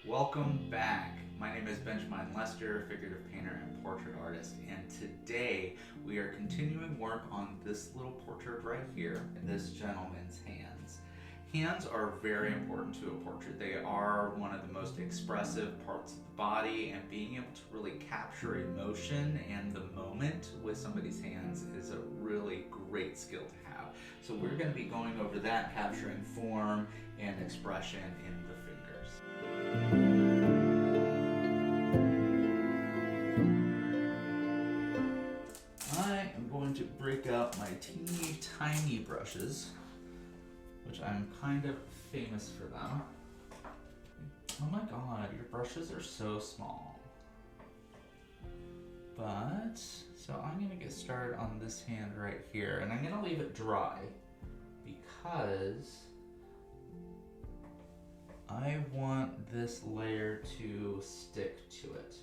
Welcome back. My name is Benjamine Lester, figurative painter and portrait artist, and today we are continuing work on this little portrait right here in this gentleman's hands. Hands are very important to a portrait. They are one of the most expressive parts of the body, and being able to really capture emotion and the moment with somebody's hands is a really great skill to have. So we're going to be going over that, capturing form and expression in the fingers. I am going to break out my teeny tiny brushes, which I'm kind of famous for them. Oh my god, your brushes are so small. But, so I'm gonna get started on this hand right here, and I'm gonna leave it dry because I want this layer to stick to it.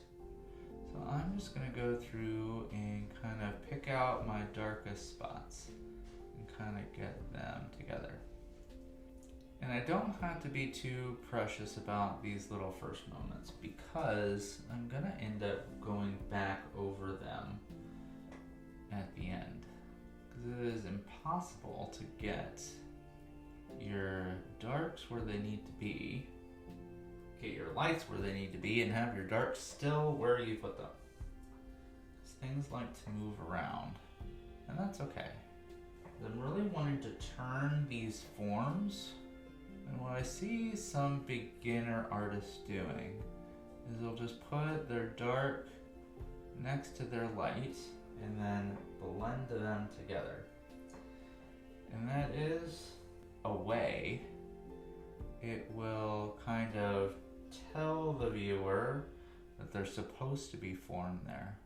So I'm just gonna go through and kind of pick out my darkest spots and kind of get them together. And I don't have to be too precious about these little first moments because I'm gonna end up going back over them at the end. Because it is impossible to get your darks where they need to be, get your lights where they need to be, and have your darks still where you put them. Because things like to move around, and that's okay. I'm really wanting to turn these forms. And what I see some beginner artists doing is they'll just put their dark next to their light and then blend them together. And that is a way it will kind of tell the viewer that there's supposed to be form there.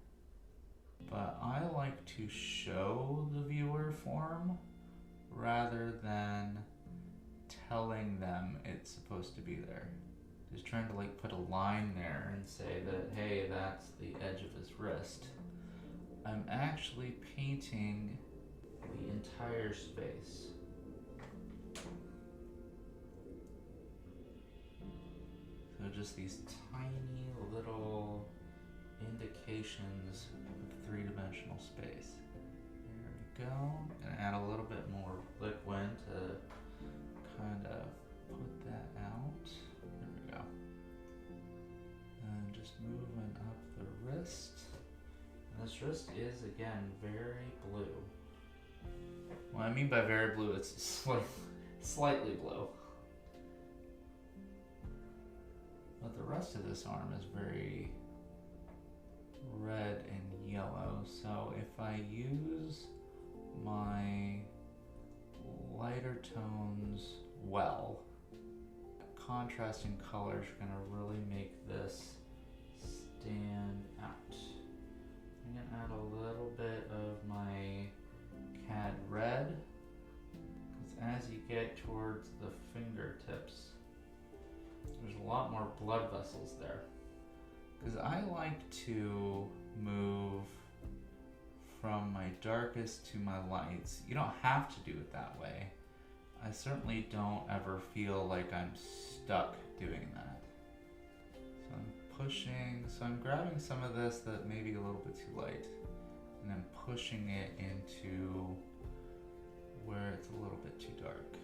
But I like to show the viewer form rather than telling them it's supposed to be there. Just trying to like put a line there and say that, hey, that's the edge of his wrist. I'm actually painting the entire space. So just these tiny little indications of three-dimensional space. There we go. Gonna add a little bit more liquid to kind of put that out. There we go. And just moving up the wrist. And this wrist is, again, very blue. What I mean by very blue, it's slightly blue. But the rest of this arm is very red and yellow. So if I use my lighter tones well, contrasting colors are going to really make this stand out. I'm going to add a little bit of my cad red, because as you get towards the fingertips, there's a lot more blood vessels there. Because I like to move from my darkest to my lights. You don't have to do it that way. I certainly don't ever feel like I'm stuck doing that. So I'm pushing, so I'm grabbing some of this that may be a little bit too light, and then pushing it into where it's a little bit too dark.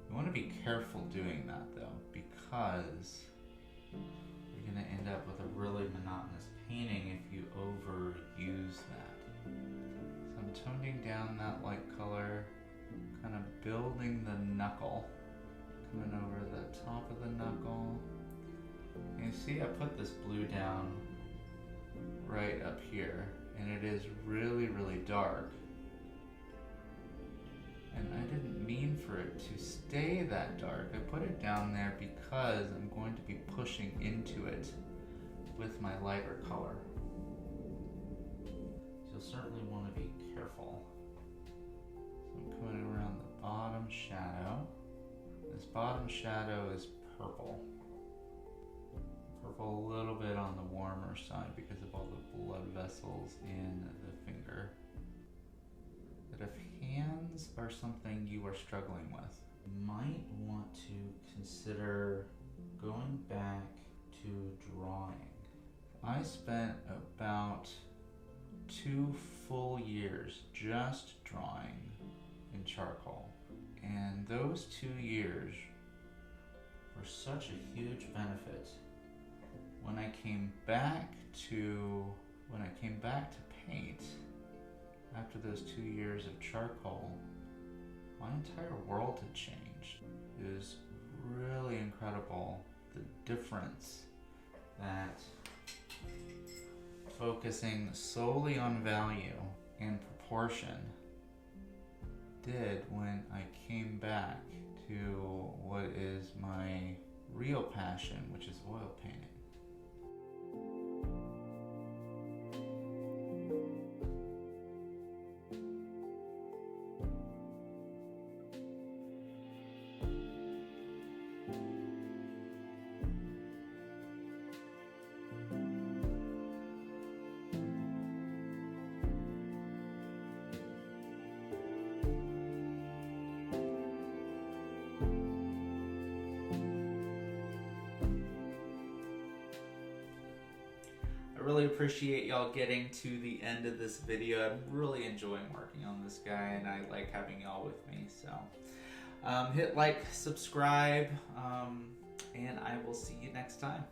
You want to be careful doing that though, because you're going to end up with a really monotonous painting if you overuse that. So I'm toning down that light color, kind of building the knuckle, coming over the top of the knuckle. And you see I put this blue down right up here, and it is really, really dark. And I didn't mean for it to stay that dark. I put it down there because I'm going to be pushing into it with my lighter color. So you'll certainly want to be careful. So I'm coming around the bottom shadow. This bottom shadow is purple. Purple a little bit on the warmer side because of all the blood vessels in the finger. But if hands are something you are struggling with, you might want to consider going back to drawing. I spent about 2 full years just drawing in charcoal. And those 2 years were such a huge benefit. When I came back to paint, after those 2 years of charcoal, my entire world had changed. It was really incredible the difference that focusing solely on value and proportion did when I came back to what is my real passion, which is oil painting. I really appreciate y'all getting to the end of this video. I'm really enjoying working on this guy, and I like having y'all with me. So hit like, subscribe, and I will see you next time.